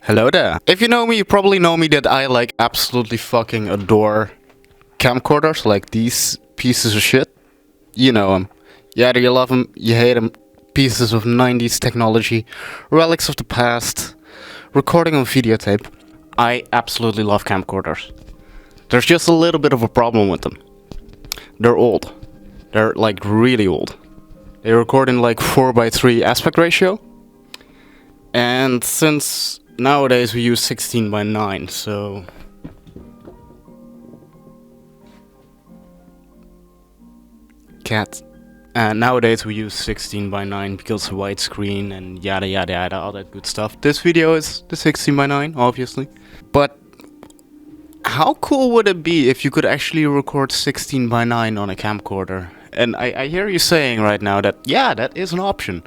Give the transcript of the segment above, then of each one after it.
Hello there. If you know me, you probably know me that I like absolutely fucking adore camcorders, like these pieces of shit. You know them. Yeah, you love them, you hate them. Pieces of 90's technology, relics of the past, recording on videotape. I absolutely love camcorders. There's just a little bit of a problem with them. They're old. They're like really old. They record in like 4:3 aspect ratio. And since nowadays we use 16:9, so cat. And nowadays we use 16:9 because widescreen and yada yada yada, all that good stuff. This video is the 16:9, obviously. But how cool would it be if you could actually record 16:9 on a camcorder? And I hear you saying right now that, yeah, that is an option.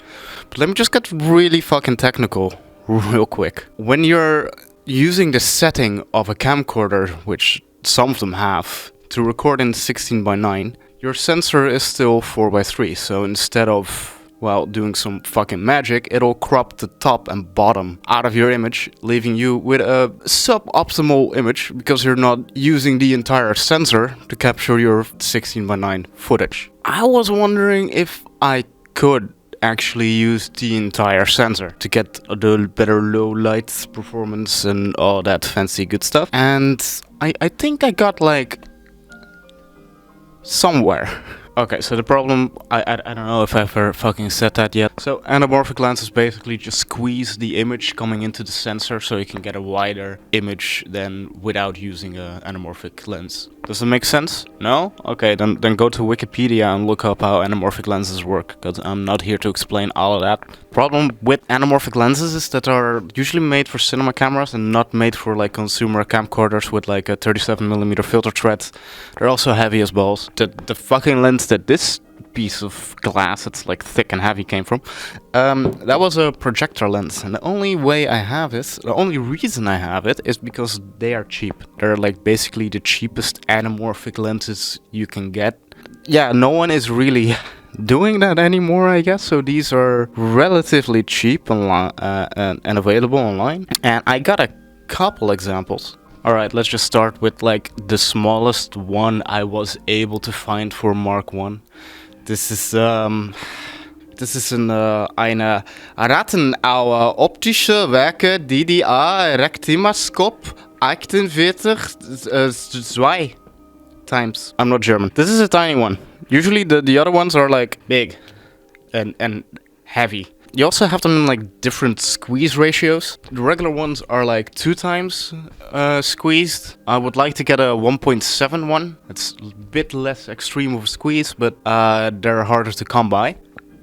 But let me just get really fucking technical real quick. When you're using the setting of a camcorder, which some of them have, to record in 16:9, your sensor is still 4:3. So instead of, well, doing some fucking magic, it'll crop the top and bottom out of your image, leaving you with a suboptimal image because you're not using the entire sensor to capture your 16:9 footage. I was wondering if I could actually use the entire sensor to get a little better low light performance and all that fancy good stuff. And I think I got like somewhere. Okay, so the problem, I don't know if I've ever fucking said that yet. So anamorphic lenses basically just squeeze the image coming into the sensor so you can get a wider image than without using an anamorphic lens. Does that make sense? No? Okay, then go to Wikipedia and look up how anamorphic lenses work, because I'm not here to explain all of that. Problem with anamorphic lenses is that are usually made for cinema cameras and not made for like consumer camcorders with like a 37mm filter thread. They're also heavy as balls. The fucking lens that this piece of glass, it's like thick and heavy, came from, that was a projector lens, and the only reason I have it is because they are cheap. They're like basically the cheapest anamorphic lenses you can get. Yeah, no one is really doing that anymore, I guess, so these are relatively cheap and available online, and I got a couple examples. Alright, let's just start with like the smallest one I was able to find for Mark 1. This is eine Rattenauer optische Werke DDA Rektimaskop 48 times. I'm not German. This is a tiny one. Usually the other ones are like big and heavy. You also have them in like different squeeze ratios. The regular ones are like 2 times squeezed. I would like to get a 1.7 one. It's a bit less extreme of a squeeze, but they're harder to come by.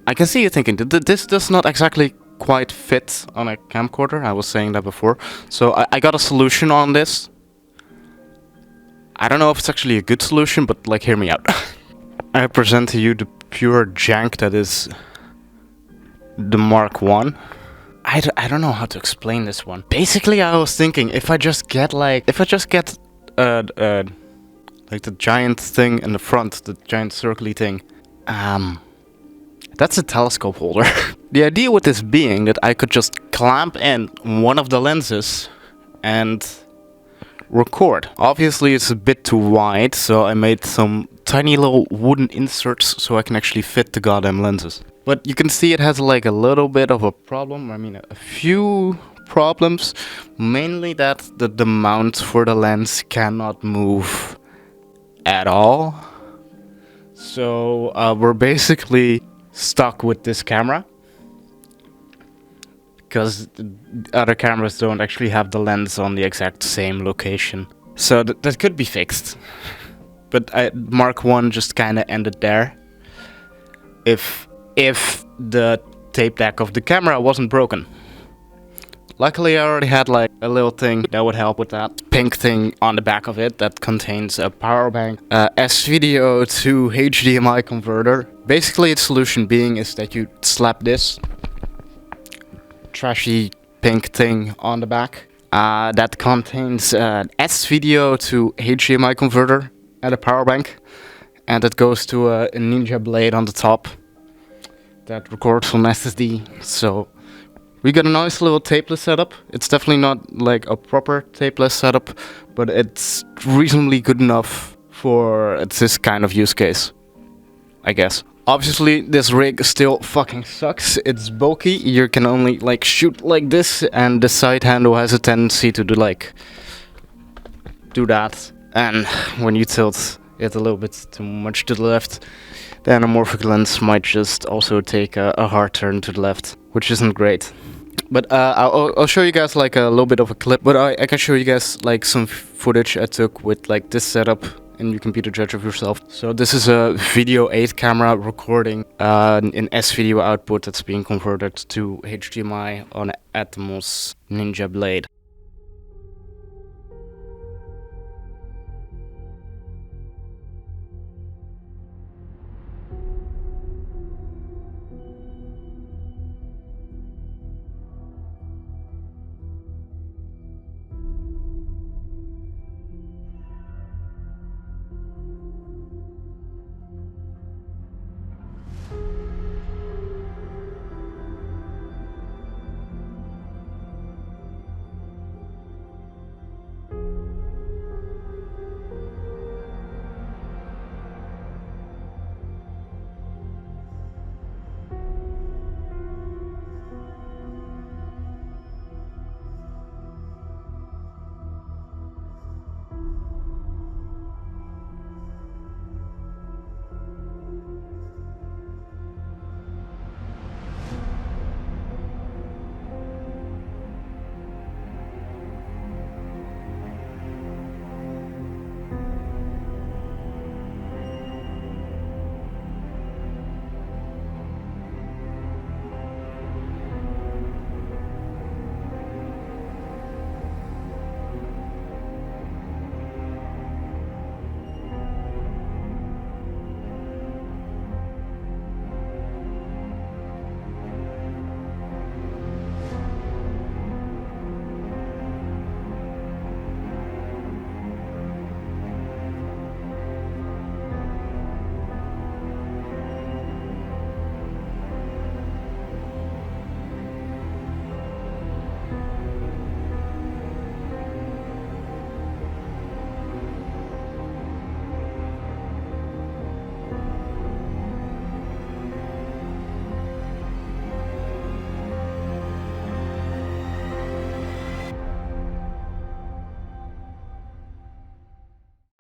I can see you thinking, this does not exactly quite fit on a camcorder. I was saying that before. So I got a solution on this. I don't know if it's actually a good solution, but like, hear me out. I present to you the pure jank that is the Mark 1. I don't know how to explain this one. Basically, I was thinking if I just get like the giant thing in the front, the giant circly thing. That's a telescope holder. The idea with this being that I could just clamp in one of the lenses and record. Obviously, it's a bit too wide, so I made some tiny little wooden inserts so I can actually fit the goddamn lenses. But you can see it has like a little bit of a problem. I mean, a few problems. Mainly that the mount for the lens cannot move at all. So we're basically stuck with this camera, because the other cameras don't actually have the lens on the exact same location. So that could be fixed. But Mark 1 just kind of ended there. If the tape deck of the camera wasn't broken. Luckily, I already had like a little thing that would help with that. Pink thing on the back of it that contains a power bank, S-video to HDMI converter. Basically, its solution being is that you slap this trashy pink thing on the back. That contains an S-video to HDMI converter and a power bank. And it goes to a Ninja blade on the top that records from SSD. So We got a nice little tapeless setup. It's definitely not like a proper tapeless setup, but it's reasonably good enough for this kind of use case, I guess. Obviously, this rig still fucking sucks. It's bulky. You can only like shoot like this, and the side handle has a tendency to do that. And when you tilt it a little bit too much to the left, the anamorphic lens might just also take a hard turn to the left, which isn't great. But I'll show you guys like a little bit of a clip. But I can show you guys like some footage I took with like this setup, and you can be the judge of yourself. So this is a video 8 camera recording an S-video output that's being converted to HDMI on Atmos Ninja Blade.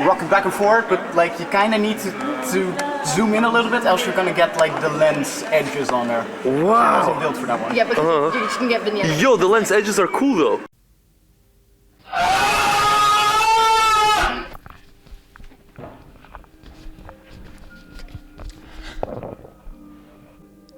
Rocking back and forth, but like you kind of need to zoom in a little bit, else you're gonna get like the lens edges on there. Wow. I wasn't built for that one. Yeah, but you can get vignette. Yo, the lens edges are cool though.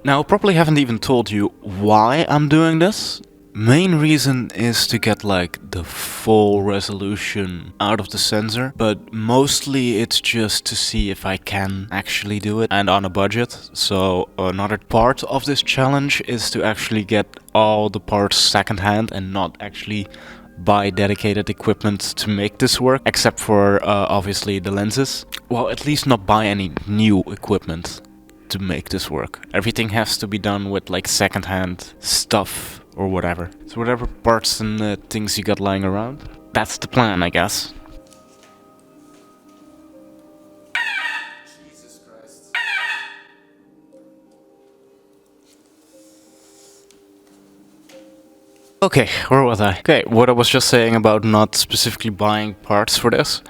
Now, I probably haven't even told you why I'm doing this. Main reason is to get like the full resolution out of the sensor, but mostly it's just to see if I can actually do it and on a budget. So another part of this challenge is to actually get all the parts secondhand and not actually buy dedicated equipment to make this work, except for obviously the lenses. Well, at least not buy any new equipment to make this work. Everything has to be done with like secondhand stuff or whatever. So whatever parts and things you got lying around. That's the plan, I guess. Jesus Christ. Okay, where was I? Okay, what I was just saying about not specifically buying parts for this.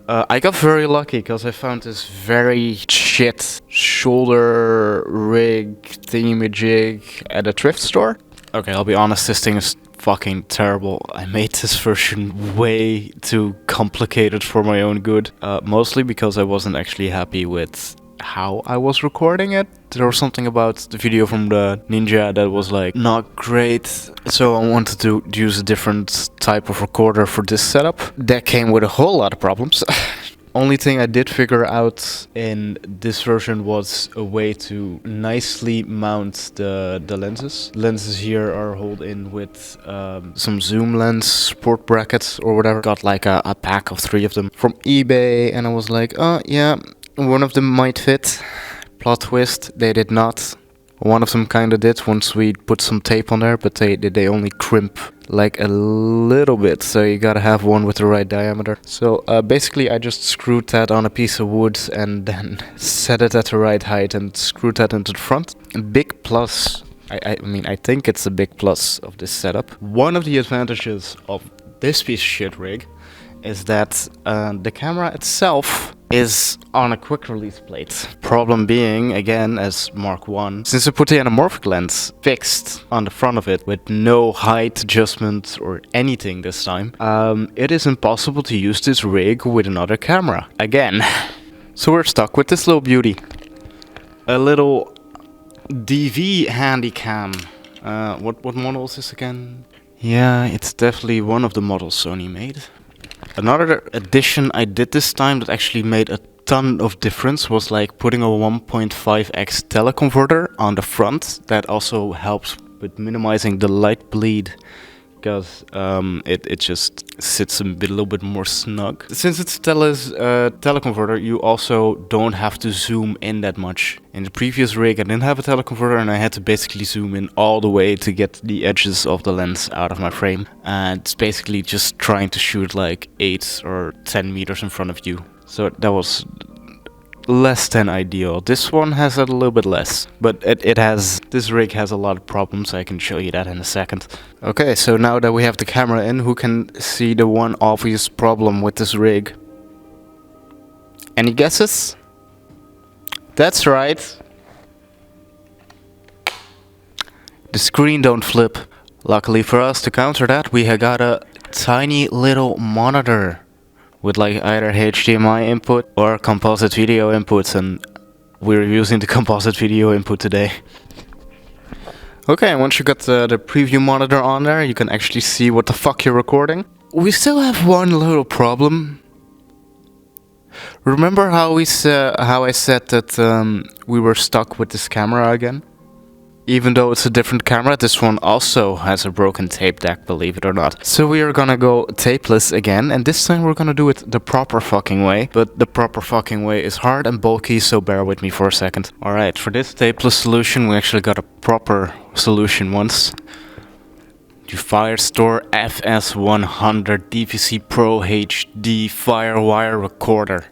I got very lucky because I found this very shit shoulder rig thingamajig at a thrift store. Okay, I'll be honest, this thing is fucking terrible. I made this version way too complicated for my own good. Mostly because I wasn't actually happy with how I was recording it. There was something about the video from the Ninja that was like not great. So I wanted to use a different type of recorder for this setup. That came with a whole lot of problems. Only thing I did figure out in this version was a way to nicely mount the lenses. Lenses here are held in with some zoom lens support brackets or whatever. Got like a pack of 3 of them from eBay, and I was like, oh yeah, one of them might fit. Plot twist, they did not. One of them kinda did once we put some tape on there, but they only crimp like a little bit, so you gotta have one with the right diameter. So basically I just screwed that on a piece of wood and then set it at the right height and screwed that into the front. A big plus, I mean I think it's a big plus of this setup. One of the advantages of this piece of shit rig is that the camera itself is on a quick release plate. Problem being, again, as Mark 1, since I put the anamorphic lens fixed on the front of it with no height adjustment or anything this time, it is impossible to use this rig with another camera. Again. So we're stuck with this little beauty. A little DV handycam. What model is this again? Yeah, it's definitely one of the models Sony made. Another addition I did this time that actually made a ton of difference was like putting a 1.5x teleconverter on the front. That also helps with minimizing the light bleed, because it just sits a little bit more snug. Since it's teleconverter, you also don't have to zoom in that much. In the previous rig I didn't have a teleconverter and I had to basically zoom in all the way to get the edges of the lens out of my frame. And it's basically just trying to shoot like 8 or 10 meters in front of you. So that was less than ideal. This one has a little bit less, but this rig has a lot of problems. I can show you that in a second. Okay, so now that we have the camera in, who can see the one obvious problem with this rig? Any guesses? That's right. The screen don't flip. Luckily for us, to counter that, we have got a tiny little monitor with like either HDMI input or composite video inputs, and we're using the composite video input today. Okay, once you got the preview monitor on there, you can actually see what the fuck you're recording. We still have one little problem. Remember how I said that we were stuck with this camera again? Even though it's a different camera, this one also has a broken tape deck, believe it or not. So we are gonna go tapeless again, and this time we're gonna do it the proper fucking way. But the proper fucking way is hard and bulky, so bear with me for a second. Alright, for this tapeless solution, we actually got a proper solution once. The Firestore FS100 DVC Pro HD Firewire recorder.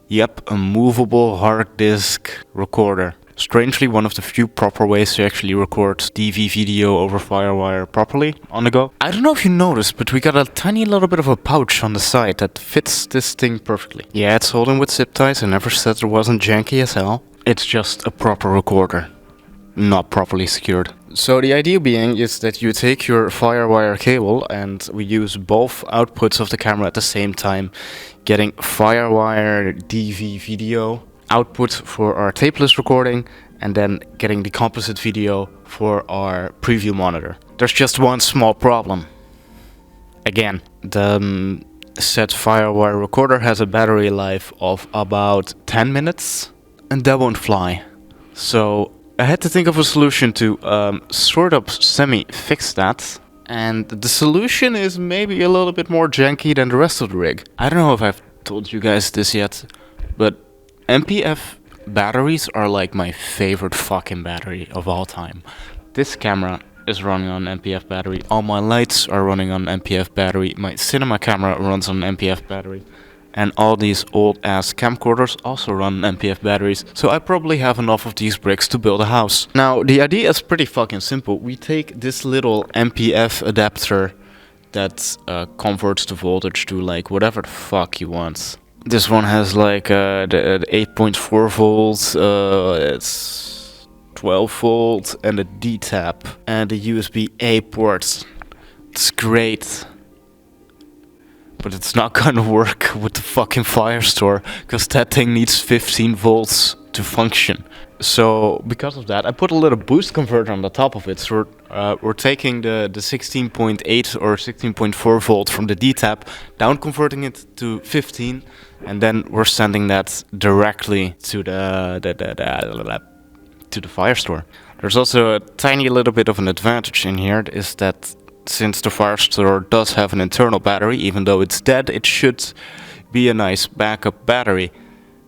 Yep, a movable hard disk recorder. Strangely, one of the few proper ways to actually record DV video over Firewire properly on the go. I don't know if you noticed, but we got a tiny little bit of a pouch on the side that fits this thing perfectly. Yeah, it's holding with zip ties. I never said it wasn't janky as hell. It's just a proper recorder, not properly secured. So the idea being is that you take your Firewire cable and we use both outputs of the camera at the same time, getting Firewire DV video output for our tapeless recording and then getting the composite video for our preview monitor. There's just one small problem. Again, the said Firewire recorder has a battery life of about 10 minutes and that won't fly. So I had to think of a solution to sort of semi-fix that. And the solution is maybe a little bit more janky than the rest of the rig. I don't know if I've told you guys this yet, but MPF batteries are like my favorite fucking battery of all time. This camera is running on MPF battery. All my lights are running on MPF battery. My cinema camera runs on MPF battery. And all these old ass camcorders also run MPF batteries. So I probably have enough of these bricks to build a house. Now the idea is pretty fucking simple. We take this little MPF adapter that converts the voltage to like whatever the fuck you want. This one has like the 8.4 volts, it's 12 volt and a D-tap and a USB-A port. It's great. But it's not gonna work with the fucking Firestore, because that thing needs 15 volts to function. So because of that, I put a little boost converter on the top of it. So we're taking the 16.8 or 16.4 volt from the D-tap, down converting it to 15, and then we're sending that directly to the Firestore. There's also a tiny little bit of an advantage in here, is that since the Firestore does have an internal battery, even though it's dead, it should be a nice backup battery.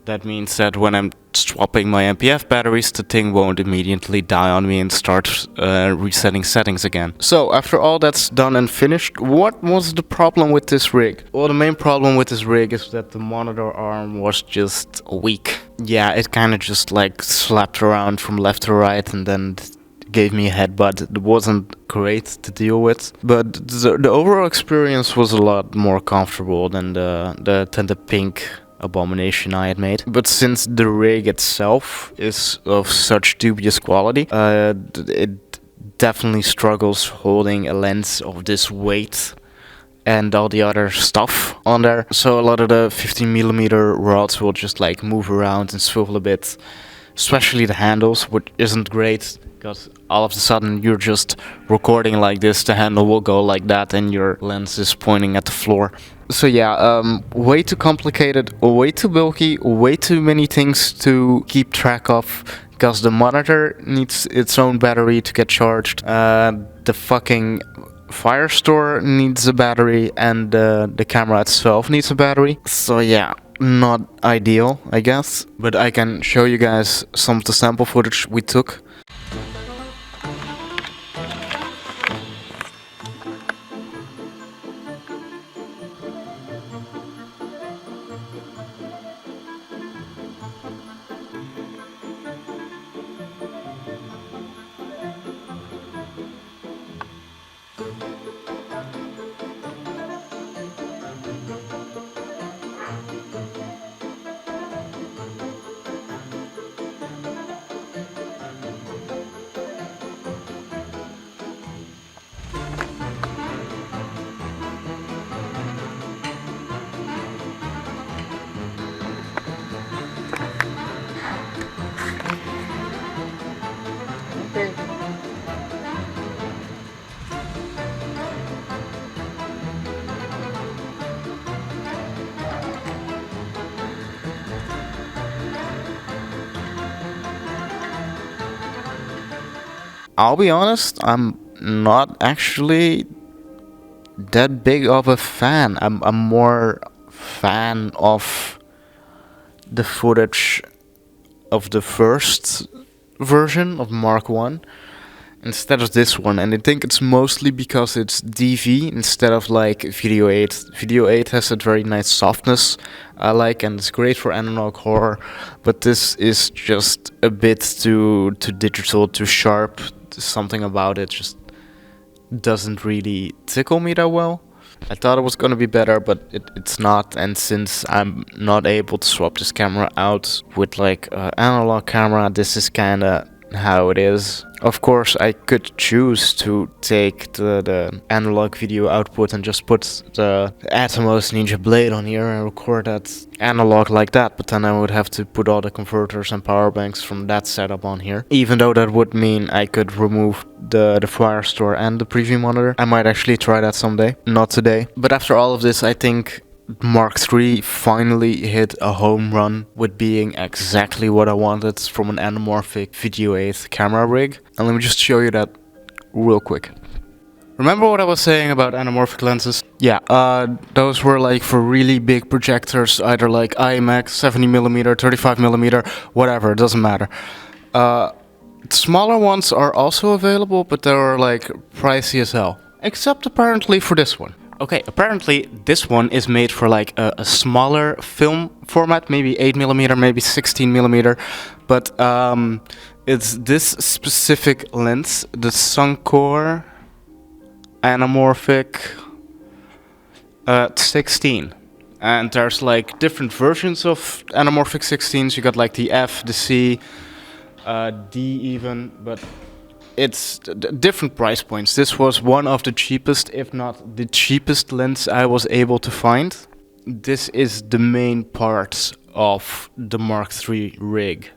That means that when I'm swapping my MPF batteries, the thing won't immediately die on me and start resetting settings again. So after all that's done and finished, what was the problem with this rig? Well, the main problem with this rig is that the monitor arm was just weak. Yeah, it kind of just like slapped around from left to right and then gave me a headbutt. It wasn't great to deal with, but the overall experience was a lot more comfortable than the pink abomination I had made. But since the rig itself is of such dubious quality, it definitely struggles holding a lens of this weight and all the other stuff on there. So a lot of the 15mm rods will just like move around and swivel a bit, especially the handles, which isn't great because all of a sudden you're just recording like this, the handle will go like that and your lens is pointing at the floor. So yeah, way too complicated, way too bulky, way too many things to keep track of, because the monitor needs its own battery to get charged, the fucking Firestore needs a battery, and the camera itself needs a battery. So yeah, not ideal, I guess. But I can show you guys some of the sample footage we took. I'll be honest, I'm not actually that big of a fan. I'm more fan of the footage of the first version of Mark 1 instead of this one, and I think it's mostly because it's DV instead of like Video 8. Video 8 has a very nice softness I like, and it's great for analog horror, but this is just a bit too digital, too sharp. Something about it just doesn't really tickle me that well. I thought it was gonna be better, but it's not, and since I'm not able to swap this camera out with like an analog camera, this is kinda how it is. Of course, I could choose to take the analog video output and just put the Atomos Ninja Blade on here and record that analog like that, but then I would have to put all the converters and power banks from that setup on here. Even though that would mean I could remove the Firestore and the preview monitor. I might actually try that someday, not today. But after all of this, I think Mark III finally hit a home run with being exactly what I wanted from an Anamorphic Video 8 camera rig. And let me just show you that real quick. Remember what I was saying about anamorphic lenses? Yeah, those were like for really big projectors, either like IMAX, 70mm, 35mm, whatever, it doesn't matter. Smaller ones are also available, but they're like pricey as hell. Except apparently for this one. Okay, apparently this one is made for like a smaller film format, maybe 8mm, maybe 16mm, but it's this specific lens, the Suncor Anamorphic 16. And there's like different versions of Anamorphic 16s. You got like the F, the C, D even, but it's different price points. This was one of the cheapest, if not the cheapest lens I was able to find. This is the main part of the Mark III rig.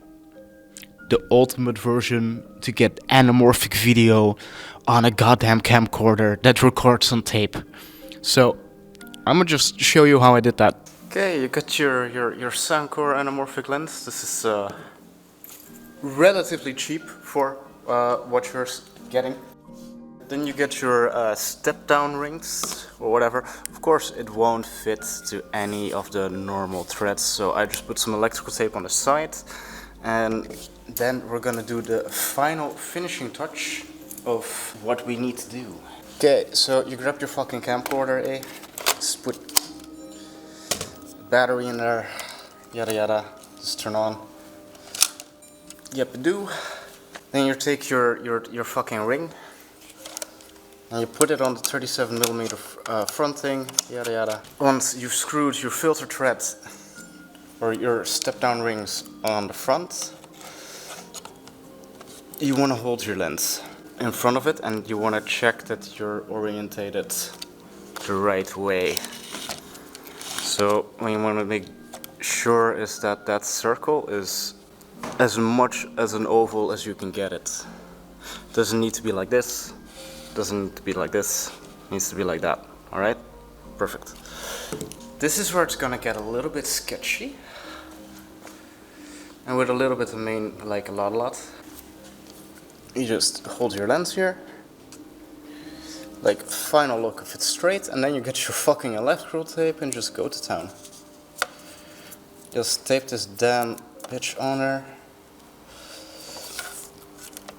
The ultimate version to get anamorphic video on a goddamn camcorder that records on tape. So I'm gonna just show you how I did that. Okay, you got your Suncor anamorphic lens. This is relatively cheap for what you're getting. Then you get your step down rings or whatever. Of course it won't fit to any of the normal threads, so I just put some electrical tape on the side, and then we're gonna do the final finishing touch of what we need to do. Okay, so you grab your fucking camcorder, eh? Just put battery in there, yada yada, just turn on. Yep, do. Then you take your fucking ring and you put it on the 37mm front thing, yada yada. Once you've screwed your filter thread or your step down rings on the front, you want to hold your lens in front of it and you want to check that you're orientated the right way. So what you want to make sure is that that circle is as much as an oval as you can get it. Doesn't need to be like this, doesn't need to be like this, it needs to be like that. Alright? Perfect. This is where it's gonna get a little bit sketchy. And with a little bit of like a lot. You just hold your lens here. Like final look if it's straight, and then you get your fucking electrical tape and just go to town. Just tape this damn bitch on there.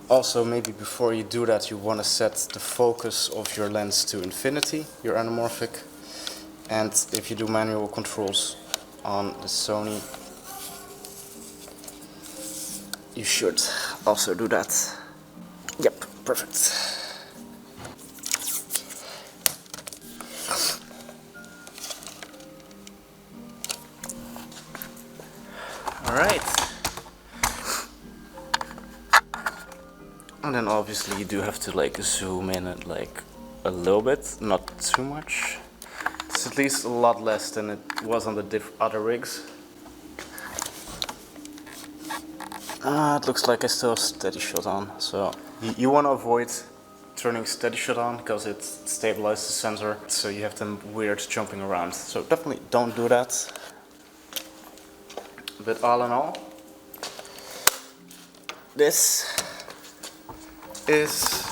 Also, maybe before you do that, you want to set the focus of your lens to infinity, your anamorphic. And if you do manual controls on the Sony, you should also do that. Yep, perfect. Alright. And then obviously you do have to like zoom in it like a little bit, not too much. It's at least a lot less than it was on the other rigs. It looks like I still have steady shot on, so you want to avoid turning steady shot on because it stabilizes the sensor, so you have them weird jumping around. So definitely don't do that. But all in all, this is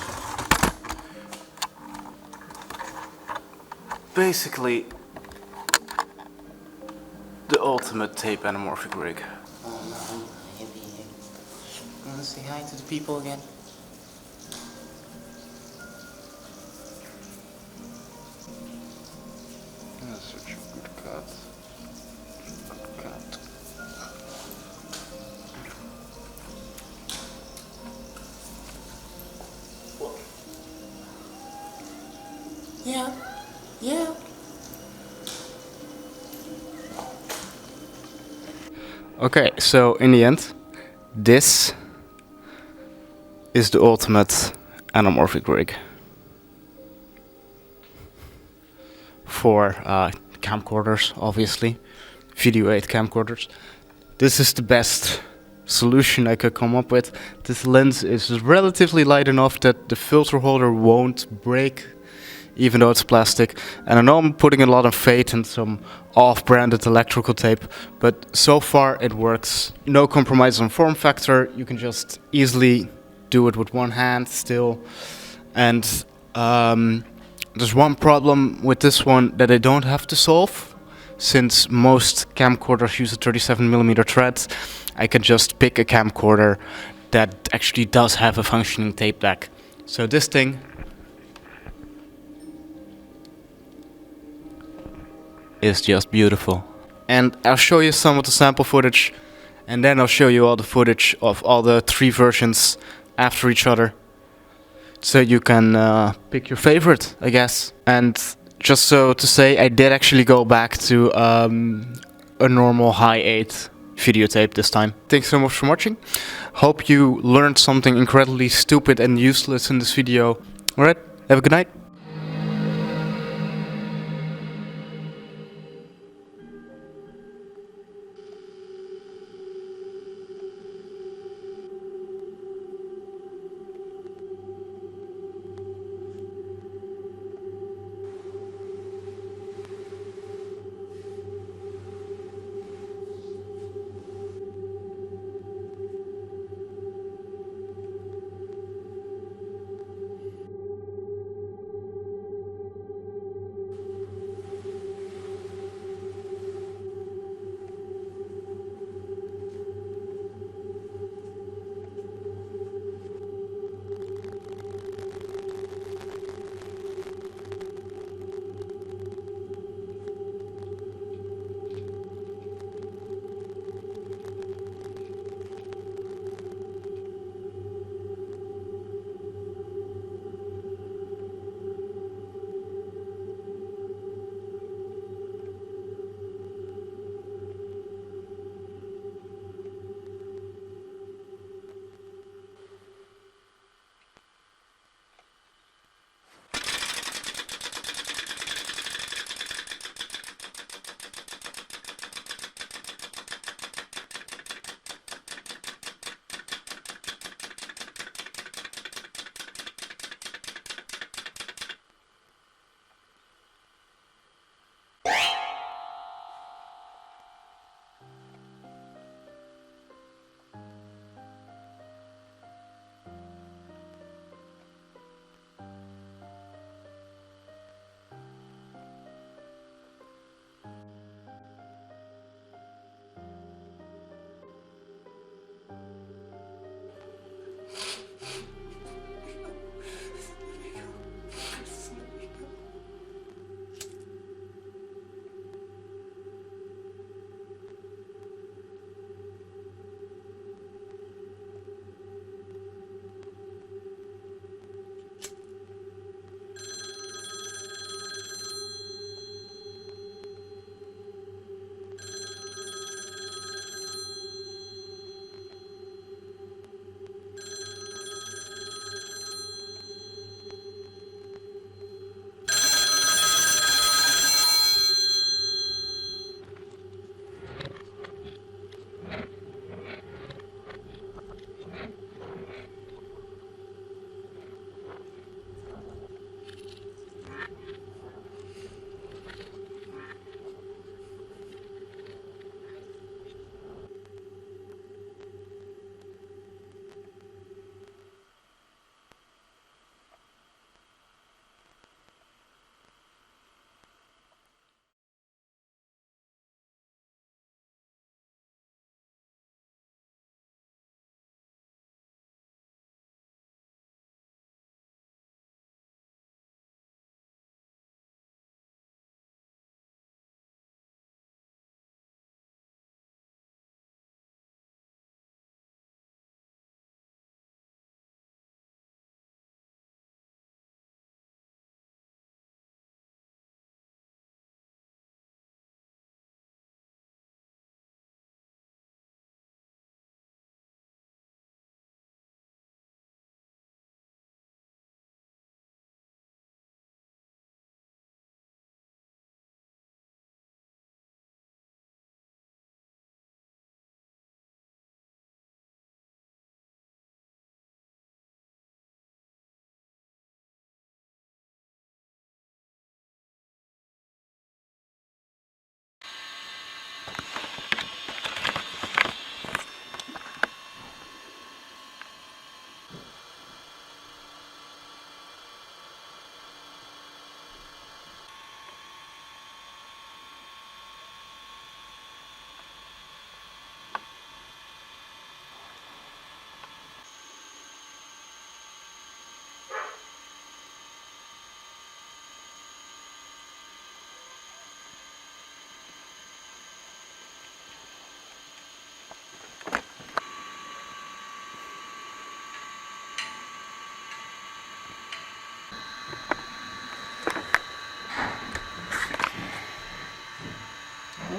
basically the ultimate tape anamorphic rig. Oh no, hippie. You wanna say hi to the people again? That's such a good cut. Good cut. Yeah. Yeah. Okay, so in the end, this is the ultimate anamorphic rig for camcorders, obviously, video 8 camcorders. This is the best solution I could come up with. This lens is relatively light enough that the filter holder won't break, even though it's plastic. And I know I'm putting a lot of faith in some off-branded electrical tape, but so far it works. No compromise on form factor. You can just easily do it with one hand still. And there's one problem with this one that I don't have to solve. Since most camcorders use a 37mm thread, I can just pick a camcorder that actually does have a functioning tape deck. So this thing is just beautiful. And I'll show you some of the sample footage, and then I'll show you all the footage of all the 3 versions after each other, so you can pick your favorite, I guess. And just so to say, I did actually go back to a normal high 8 videotape this time. Thanks so much for watching. Hope you learned something incredibly stupid and useless in this video. Alright, have a good night.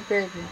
crazy.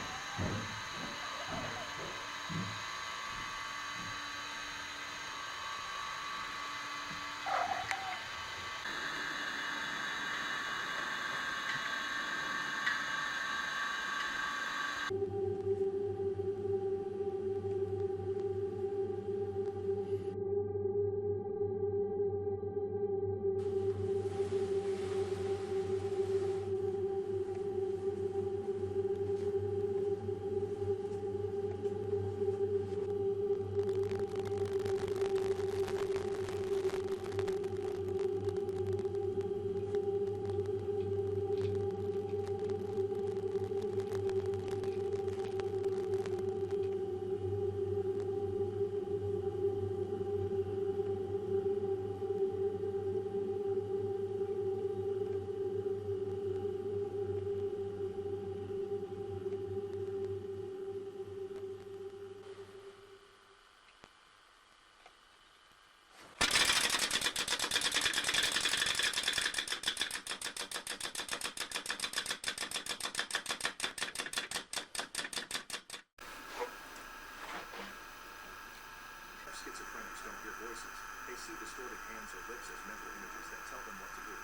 Schizophrenics don't hear voices. They see distorted hands or lips as mental images that tell them what to do.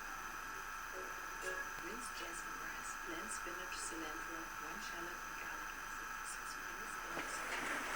Minced jasmine rice, blend spinach, cilantro, 1 shallot, and garlic acid, 6 minutes, and salt.